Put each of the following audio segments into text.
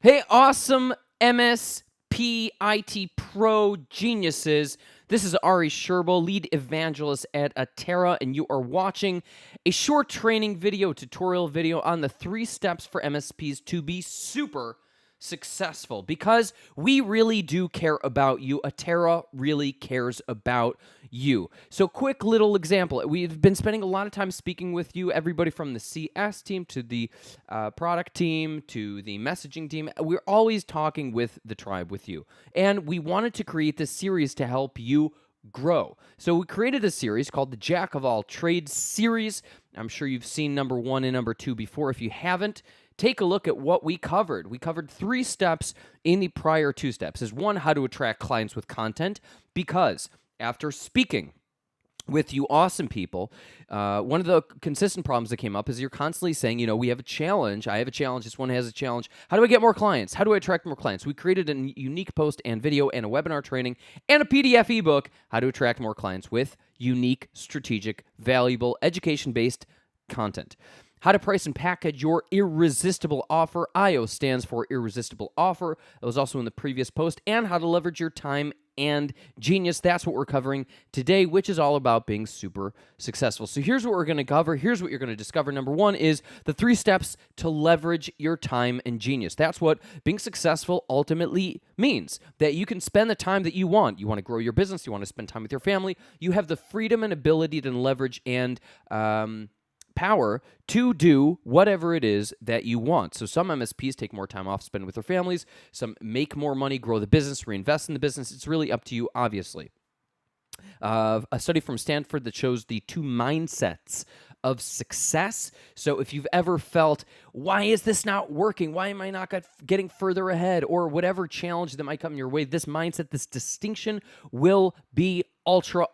Hey, awesome MSP IT Pro geniuses. This is Ari Sherbo, lead evangelist at Atera, and you are watching a short training tutorial video on the 3 steps for MSPs to be super successful, because we really do care about you. Atera really cares about you. So, quick little example. We've been spending a lot of time speaking with you, everybody from the CS team to the product team to the messaging team. We're always talking with the tribe, with you. And we wanted to create this series to help you grow. So we created a series called the Jack of All Trades series. I'm sure you've seen number 1 and number 2 before. If you haven't, take a look at what we covered. We covered 3 steps in the prior 2 steps. Is 1, how to attract clients with content, because after speaking with you awesome people, one of the consistent problems that came up is you're constantly saying, we have a challenge. I have a challenge. This one has a challenge. How do I get more clients? How do I attract more clients? We created a unique post and video and a webinar training and a PDF ebook, how to attract more clients with unique, strategic, valuable, education-based content. How to price and package your irresistible offer. IO stands for irresistible offer. That was also in the previous post. And how to leverage your time and genius. That's what we're covering today, which is all about being super successful. So here's what we're going to cover. Here's what you're going to discover. Number 1 is the 3 steps to leverage your time and genius. That's what being successful ultimately means, that you can spend the time that you want. You want to grow your business. You want to spend time with your family. You have the freedom and ability to leverage and power to do whatever it is that you want. So some MSPs take more time off, spend with their families. Some make more money, grow the business, reinvest in the business. It's really up to you, obviously. A study from Stanford that shows the 2 mindsets of success. So if you've ever felt, why is this not working? Why am I not getting further ahead? Or whatever challenge that might come your way, this mindset, this distinction will be ultra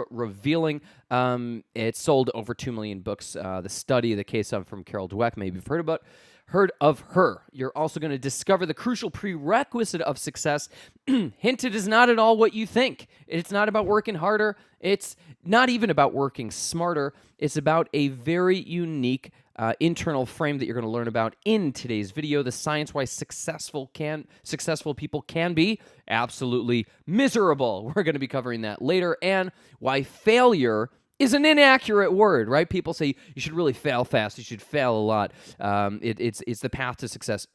revealing. It sold over 2 million books. The study, the case of from Carol Dweck, maybe you've heard of her. You're also going to discover the crucial prerequisite of success. Hint, it is not at all what you think. It's not about working harder. It's not even about working smarter. It's about a very unique internal frame that you're going to learn about in today's video. The science why successful people can be absolutely miserable. We're going to be covering that later. And why failure is an inaccurate word, right? People say you should really fail fast. You should fail a lot. It's the path to success.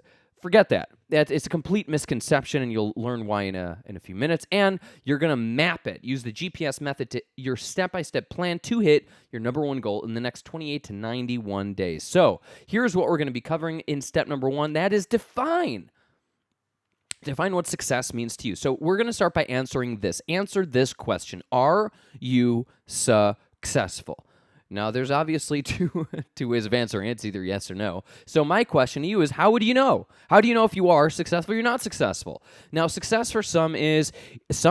Forget that. It's a complete misconception, and you'll learn why in a few minutes. And you're going to map it. Use the GPS method to your step-by-step plan to hit your number 1 goal in the next 28 to 91 days. So here's what we're going to be covering in step number 1. That is define what success means to you. So we're going to start by answering this. Answer this question. Are you successful? Now, there's obviously two ways of answering it. It's either yes or no. So my question to you is, how would you know? How do you know if you are successful or you're not successful? Now, success for some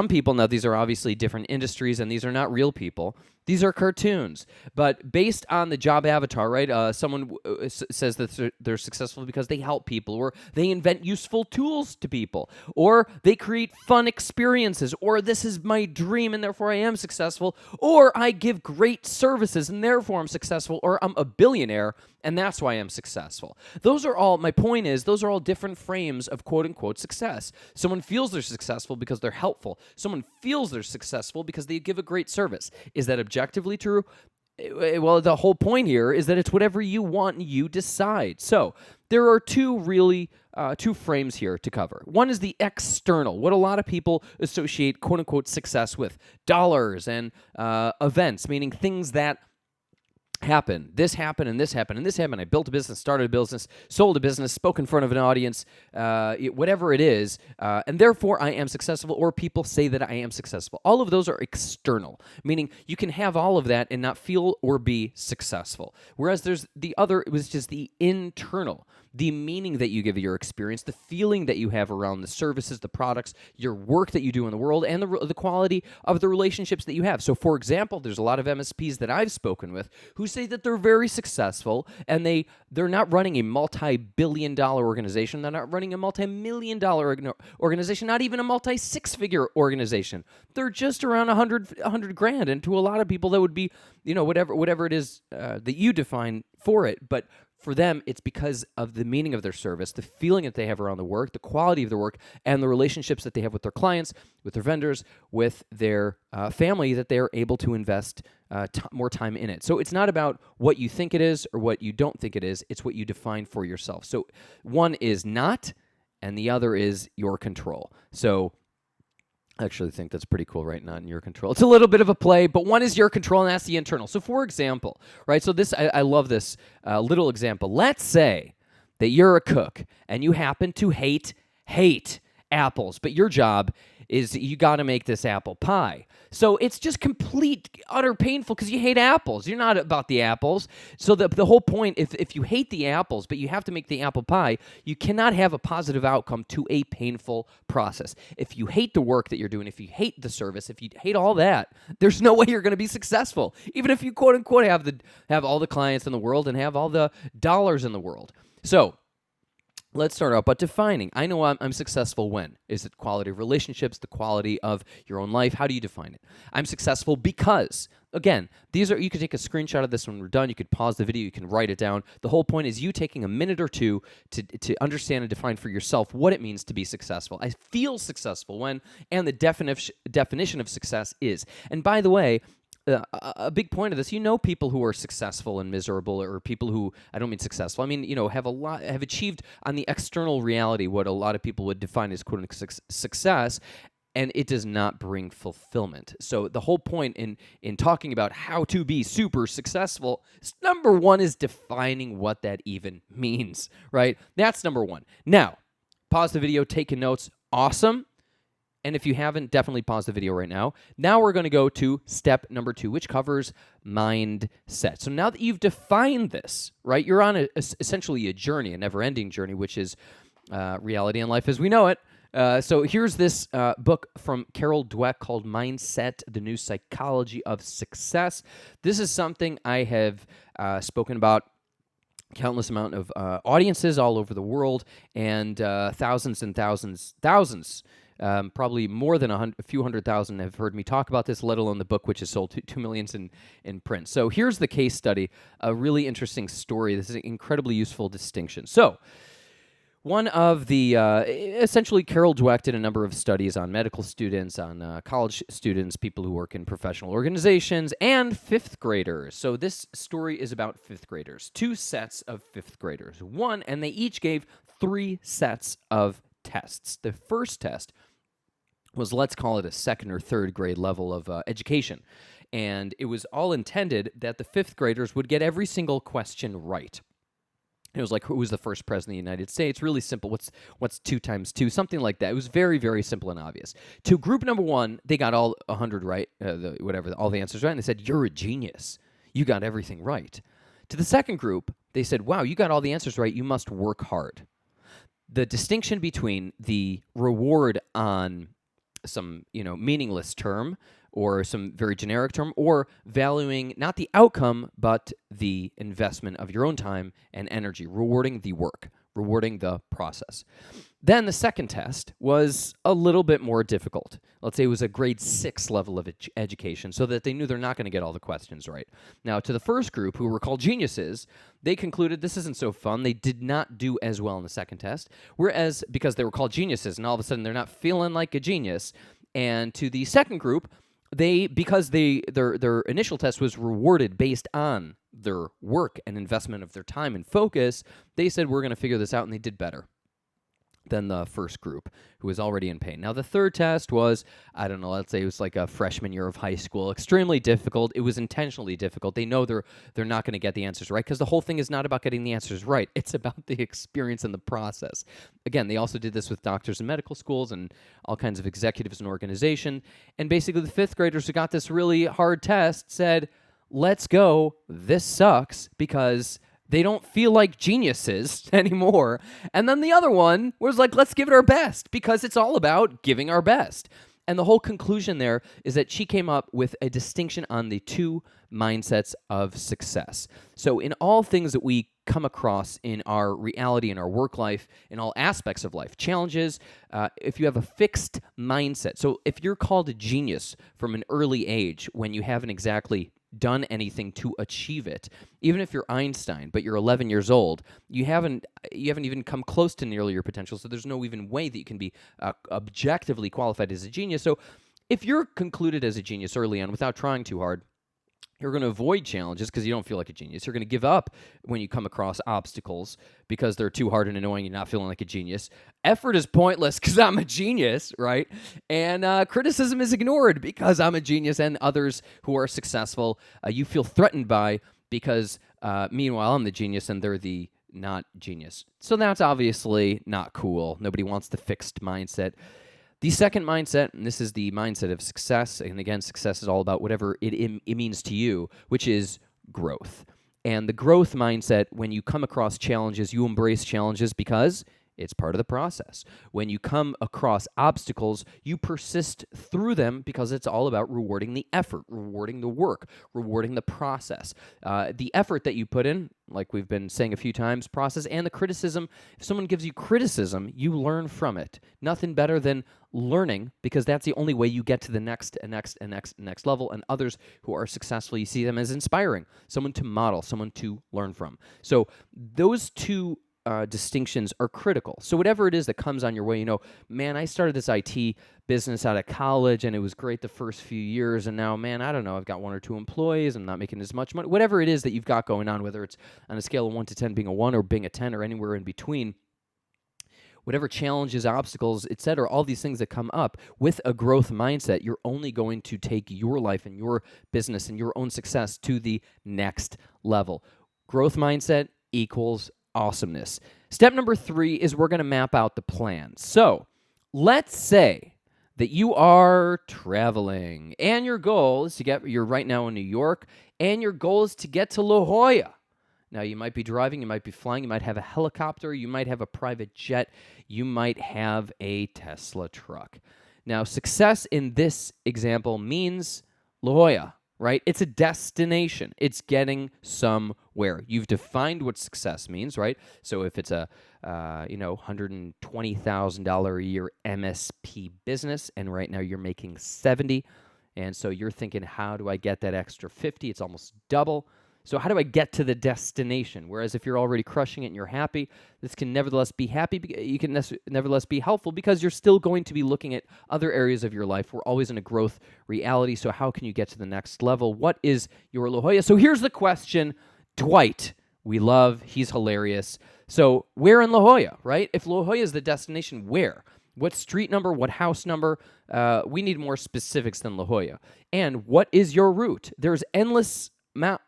people, now these are obviously different industries, and these are not real people. These are cartoons. But based on the job avatar, right, someone says that they're successful because they help people, or they invent useful tools to people, or they create fun experiences, or this is my dream and therefore I am successful, or I give great services and therefore I'm successful, or I'm a billionaire and that's why I'm successful. My point is, those are all different frames of quote-unquote success. Someone feels they're successful because they're helpful. Someone feels they're successful because they give a great service. Is that objectively true? Well, the whole point here is that it's whatever you want and you decide. So there are two frames here to cover. One is the external, what a lot of people associate quote-unquote success with. Dollars and events, meaning things that happen. This happened and this happened and this happened. I built a business, started a business, sold a business, spoke in front of an audience, whatever it is, and therefore I am successful, or people say that I am successful. All of those are external, meaning you can have all of that and not feel or be successful. Whereas there's the other, it was just the internal, the meaning that you give your experience, the feeling that you have around the services, the products, your work that you do in the world, and the quality of the relationships that you have. So, for example, there's a lot of MSPs that I've spoken with who say that they're very successful, and they're not running a multi-billion-dollar organization. They're not running a multi-million-dollar organization, not even a multi-six-figure organization. They're just around 100 grand, and to a lot of people that would be, whatever it is that you define for it. But For them, it's because of the meaning of their service, the feeling that they have around the work, the quality of the work, and the relationships that they have with their clients, with their vendors, with their family, that they're able to invest more time in it. So it's not about what you think it is or what you don't think it is. It's what you define for yourself. So one is not, and the other is your control. So I actually think that's pretty cool, right? Not in your control. It's a little bit of a play, but one is your control, and that's the internal. So for example, right? So this, I love this little example. Let's say that you're a cook and you happen to hate apples, but your job is you got to make this apple pie. So it's just complete, utter painful because you hate apples. You're not about the apples. So the whole point, if you hate the apples, but you have to make the apple pie, you cannot have a positive outcome to a painful process. If you hate the work that you're doing, if you hate the service, if you hate all that, there's no way you're going to be successful. Even if you quote unquote have all the clients in the world and have all the dollars in the world. So let's start out by defining. I know I'm successful when? Is it quality of relationships, the quality of your own life? How do you define it? I'm successful because, again, you could take a screenshot of this when we're done. You could pause the video. You can write it down. The whole point is you taking a minute or two to understand and define for yourself what it means to be successful. I feel successful when, and the definition of success is. And by the way, a big point of this, people who are successful and miserable, or people who, I don't mean successful, I mean, have achieved on the external reality what a lot of people would define as quote unquote success, and it does not bring fulfillment. So the whole point in talking about how to be super successful, number one is defining what that even means, right? That's number one. Now, pause the video, taking notes, awesome. And if you haven't, definitely pause the video right now. Now we're going to go to step number 2, which covers mindset. So now that you've defined this, right, you're on essentially a journey, a never-ending journey, which is reality and life as we know it. So here's this book from Carol Dweck called Mindset, The New Psychology of Success. This is something I have spoken about countless amount of audiences all over the world, and thousands and thousands, probably more than a few 100,000 have heard me talk about this, let alone the book, which has sold 2 million in print. So here's the case study, a really interesting story. This is an incredibly useful distinction. So one of the, essentially Carol Dweck did a number of studies on medical students, on college students, people who work in professional organizations, and fifth graders. So this story is about fifth graders, 2 sets of fifth graders. And they each gave 3 sets of tests. The first test was, let's call it a second or third grade level of education. And it was all intended that the fifth graders would get every single question right. It was like, who was the first president of the United States? Really simple. What's 2 times 2? Something like that. It was very, very simple and obvious. To group number 1, they got all 100 right, all the answers right, and they said, you're a genius. You got everything right. To the second group, they said, wow, you got all the answers right. You must work hard. The distinction between the reward on some, meaningless term or some very generic term, or valuing not the outcome, but the investment of your own time and energy, rewarding the work, rewarding the process. Then the second test was a little bit more difficult. Let's say it was a grade 6 level of education, so that they knew they're not going to get all the questions right. Now, to the first group, who were called geniuses, they concluded this isn't so fun. They did not do as well in the second test, whereas because they were called geniuses, and all of a sudden they're not feeling like a genius. And to the second group, because their initial test was rewarded based on their work and investment of their time and focus, they said, we're going to figure this out, and they did better than the first group, who was already in pain. Now, the third test was, I don't know, let's say it was like a freshman year of high school, extremely difficult. It was intentionally difficult. They know they're not going to get the answers right, because the whole thing is not about getting the answers right. It's about the experience and the process. Again, they also did this with doctors in medical schools and all kinds of executives in organization. And basically, the fifth graders who got this really hard test said, let's go, this sucks, because they don't feel like geniuses anymore. And then the other one was like, let's give it our best, because it's all about giving our best. And the whole conclusion there is that she came up with a distinction on the 2 mindsets of success. So in all things that we come across in our reality, in our work life, in all aspects of life, challenges, if you have a fixed mindset. So if you're called a genius from an early age when you haven't exactly done anything to achieve it. Even if you're Einstein, but you're 11 years old, you haven't even come close to nearly your potential, so there's no even way that you can be objectively qualified as a genius. So if you're concluded as a genius early on without trying too hard, you're going to avoid challenges because you don't feel like a genius. You're going to give up when you come across obstacles because they're too hard and annoying and not feeling like a genius. Effort is pointless because I'm a genius, right? And criticism is ignored because I'm a genius, and others who are successful you feel threatened by because meanwhile I'm the genius and they're the not genius. So that's obviously not cool. Nobody wants the fixed mindset. The second mindset, and this is the mindset of success, and again, success is all about whatever it means to you, which is growth. And the growth mindset, when you come across challenges, you embrace challenges because it's part of the process. When you come across obstacles, you persist through them because it's all about rewarding the effort, rewarding the work, rewarding the process. The effort that you put in, like we've been saying a few times, process, and the criticism. If someone gives you criticism, you learn from it. Nothing better than learning, because that's the only way you get to the next level. And others who are successful, you see them as inspiring, someone to model, someone to learn from. So those two distinctions are critical. So whatever it is that comes on your way, man, I started this IT business out of college and it was great the first few years, and now, man, I don't know, I've got 1 or 2 employees, I'm not making as much money. Whatever it is that you've got going on, whether it's on a scale of 1 to 10 being a 1 or being a 10 or anywhere in between, whatever challenges, obstacles, etc., all these things that come up with a growth mindset, you're only going to take your life and your business and your own success to the next level. Growth mindset equals awesomeness. Step number 3 is we're going to map out the plan. So let's say that you are traveling and your goal is you're right now in New York, and your goal is to get to La Jolla. Now, you might be driving, you might be flying, you might have a helicopter, you might have a private jet, you might have a Tesla truck. Now, success in this example means La Jolla, right? It's a destination. It's getting somewhere. You've defined what success means, right? So if it's a $120,000 a year MSP business, and right now you're making 70, and so you're thinking, how do I get that extra 50? It's almost double. So how do I get to the destination? Whereas if you're already crushing it and you're happy, this can nevertheless be nevertheless be helpful, because you're still going to be looking at other areas of your life. We're always in a growth reality. So how can you get to the next level? What is your La Jolla? So here's the question. Dwight, we love, he's hilarious. So where in La Jolla, right? If La Jolla is the destination, where? What street number? What house number? We need more specifics than La Jolla. And what is your route? There's endless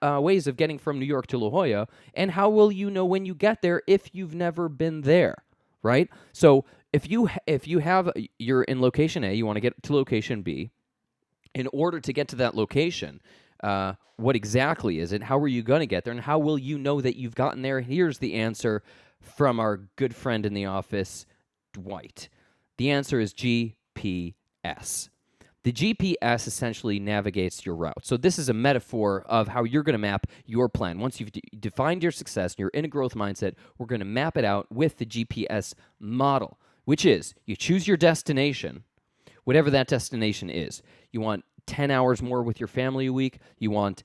ways of getting from New York to La Jolla, and how will you know when you get there if you've never been there, right? So if you're in location A, you want to get to location B. In order to get to that location, what exactly is it? How are you going to get there? And how will you know that you've gotten there? Here's the answer from our good friend in the office, Dwight. The answer is GPS. The GPS essentially navigates your route. So this is a metaphor of how you're going to map your plan. Once you've defined your success and you're in a growth mindset, we're going to map it out with the GPS model, which is you choose your destination, whatever that destination is. You want 10 hours more with your family a week. You want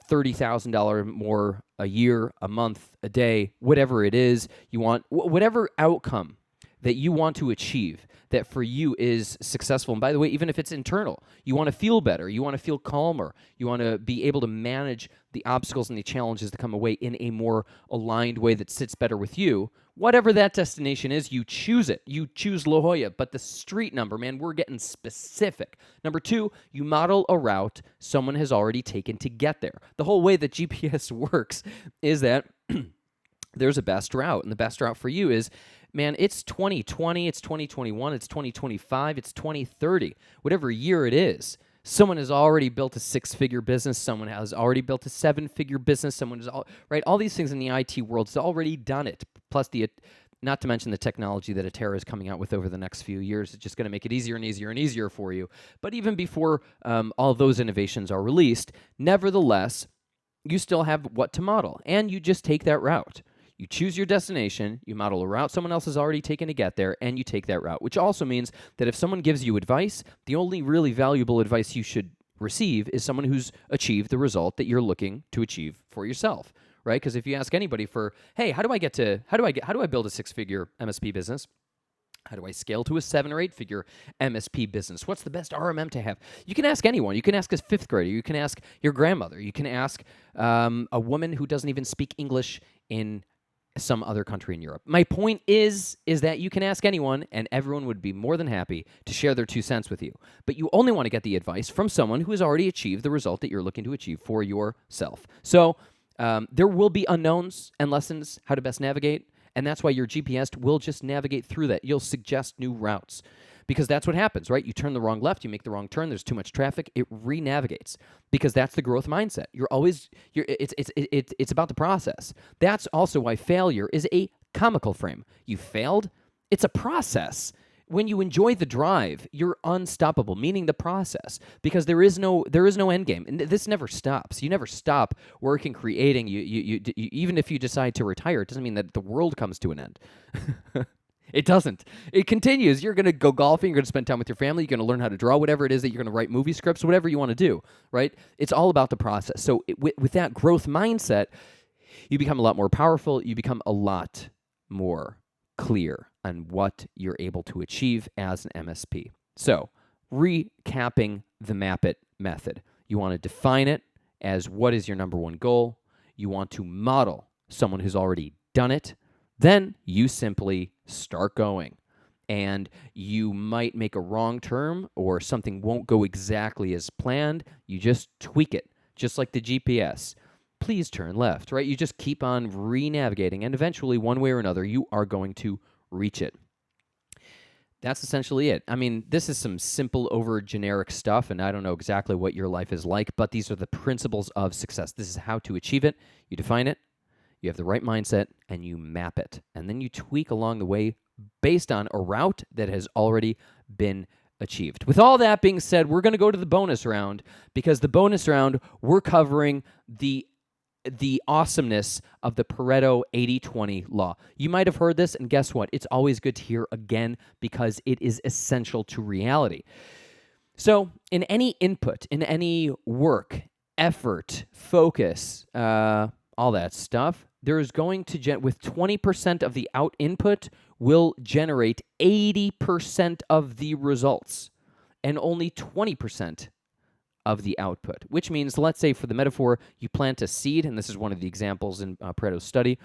$30,000 more a year, a month, a day, whatever it is. You want whatever outcome that you want to achieve that for you is successful. And by the way, even if it's internal, you want to feel better, you want to feel calmer, you want to be able to manage the obstacles and the challenges that come away in a more aligned way that sits better with you. Whatever that destination is, you choose it. You choose La Jolla, but the street number, man, we're getting specific. Number 2, you model a route someone has already taken to get there. The whole way that GPS works is that there's a best route, and the best route for you is, man, it's 2020, it's 2021, it's 2025, it's 2030, whatever year it is. Someone has already built a 6-figure business. Someone has already built a 7-figure business. Someone is all these things in the IT world has already done it. Plus not to mention the technology that Atera is coming out with over the next few years. It's just going to make it easier and easier and easier for you. But even before all those innovations are released, nevertheless, you still have what to model, and you just take that route. You choose your destination, you model a route someone else has already taken to get there, and you take that route, which also means that if someone gives you advice, the only really valuable advice you should receive is someone who's achieved the result that you're looking to achieve for yourself, right? Because if you ask anybody for, hey, how do I build a six-figure MSP business? How do I scale to a 7 or 8 figure MSP business? What's the best RMM to have? You can ask anyone. You can ask a fifth grader. You can ask your grandmother. You can ask a woman who doesn't even speak English in some other country in Europe. My point is that you can ask anyone, and everyone would be more than happy to share their 2 cents with you. But you only want to get the advice from someone who has already achieved the result that you're looking to achieve for yourself. So there will be unknowns and lessons how to best navigate. And that's why your GPS will just navigate through that. You'll suggest new routes because that's what happens, right? You turn the wrong left, you make the wrong turn, there's too much traffic, it re-navigates because that's the growth mindset. It's about the process. That's also why failure is a comical frame. You failed, it's a process. When you enjoy the drive, you're unstoppable, meaning the process, because there is no end game, and this never stops. You never stop working, creating. You even if you decide to retire, it doesn't mean that the world comes to an end. It doesn't. It continues. You're going to go golfing. You're going to spend time with your family. You're going to learn how to draw, whatever it is that you're going to write movie scripts, whatever you want to do, right? It's all about the process. So with that growth mindset, you become a lot more powerful. You become a lot more clear on what you're able to achieve as an MSP. So, recapping the Map It method. You want to define it as what is your number one goal. You want to model someone who's already done it. Then you simply start going. And you might make a wrong turn or something won't go exactly as planned. You just tweak it, just like the GPS. Please turn left, right? You just keep on re-navigating, and eventually, one way or another, you are going to reach it. That's essentially it. I mean, this is some simple, over generic stuff, and I don't know exactly what your life is like, but these are the principles of success. This is how to achieve it. You define it, you have the right mindset, and you map it. And then you tweak along the way based on a route that has already been achieved. With all that being said, we're going to go to the bonus round, because the bonus round, we're covering the awesomeness of the Pareto 80-20 law. You might have heard this, and guess what? It's always good to hear again because it is essential to reality. So in any input, in any work, effort, focus, all that stuff, there is going to, with 20% of the out input will generate 80% of the results and only 20% of the output, which means, let's say for the metaphor, you plant a seed, and this is one of the examples in Pareto's study.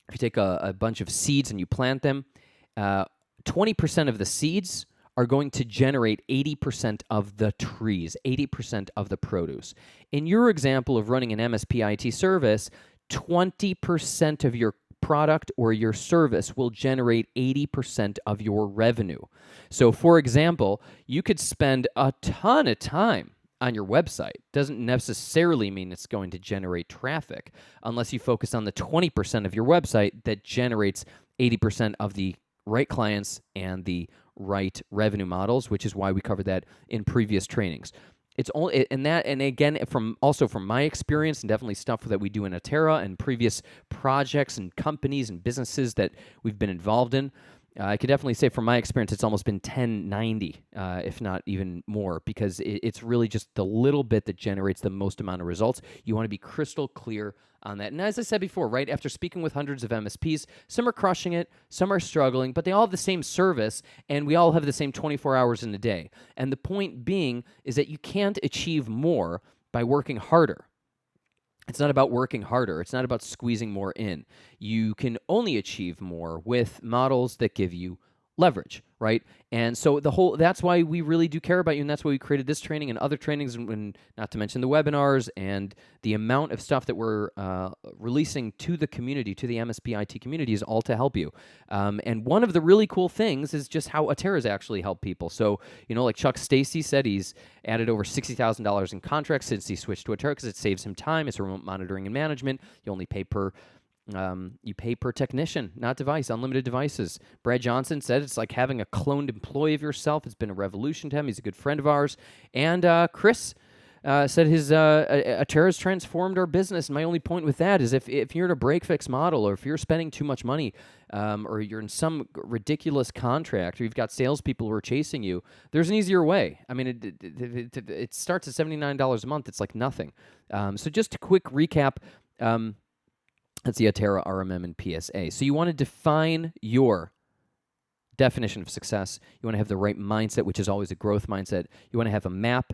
If you take a bunch of seeds and you plant them, 20% of the seeds are going to generate 80% of the trees, 80% of the produce. In your example of running an MSP IT service, 20% of your product or your service will generate 80% of your revenue. So, for example, you could spend a ton of time on your website. Doesn't necessarily mean it's going to generate traffic unless you focus on the 20% of your website that generates 80% of the right clients and the right revenue models, which is why we covered that in previous trainings. It's only, and again, from my experience, and definitely stuff that we do in Atera and previous projects and companies and businesses that we've been involved in, I could definitely say from my experience, it's almost been 10-90, if not even more, because it's really just the little bit that generates the most amount of results. You want to be crystal clear on that. And as I said before, right, after speaking with hundreds of MSPs, some are crushing it, some are struggling, but they all have the same service, and we all have the same 24 hours in a day. And the point being is that you can't achieve more by working harder. It's not about working harder. It's not about squeezing more in. You can only achieve more with models that give you leverage, right? And so that's why we really do care about you, and that's why we created this training and other trainings, and not to mention the webinars and the amount of stuff that we're releasing to the community, to the MSP IT community, is all to help you. And one of the really cool things is just how Atera's actually helped people. So, like Chuck Stacy said, he's added over $60,000 in contracts since he switched to Atera because it saves him time. It's remote monitoring and management. You only pay per technician, not device, unlimited devices. Brad Johnson said it's like having a cloned employee of yourself. It's been a revolution to him. He's a good friend of ours. And Chris said his Atera has transformed our business. And my only point with that is if you're in a break-fix model, or if you're spending too much money, or you're in some ridiculous contract, or you've got salespeople who are chasing you, there's an easier way. I mean, it starts at $79 a month. It's like nothing. So just a quick recap. That's the Atera RMM and PSA. So you want to define your definition of success. You want to have the right mindset, which is always a growth mindset. You want to have a map,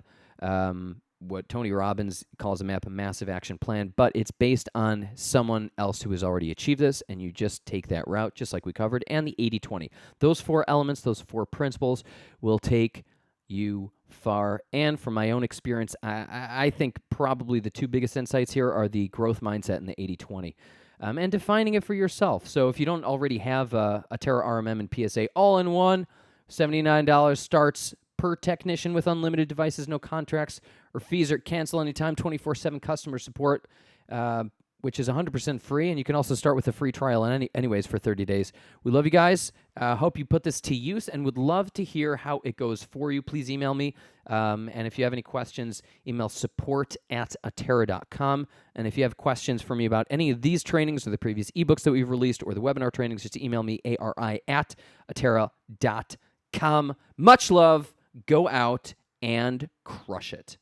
what Tony Robbins calls a map, a massive action plan, but it's based on someone else who has already achieved this, and you just take that route, just like we covered, and the 80-20. Those 4 elements, those 4 principles will take you far. And from my own experience, I think probably the 2 biggest insights here are the growth mindset and the 80-20. And defining it for yourself. So if you don't already have a Atera RMM and PSA all-in-one, $79 starts per technician with unlimited devices, no contracts or fees, or cancel anytime, 24/7 customer support, which is 100% free. And you can also start with a free trial anyways for 30 days. We love you guys. Hope you put this to use and would love to hear how it goes for you. Please email me. And if you have any questions, email support@atera.com. And if you have questions for me about any of these trainings or the previous ebooks that we've released or the webinar trainings, just email me, ari@atera.com. Much love. Go out and crush it.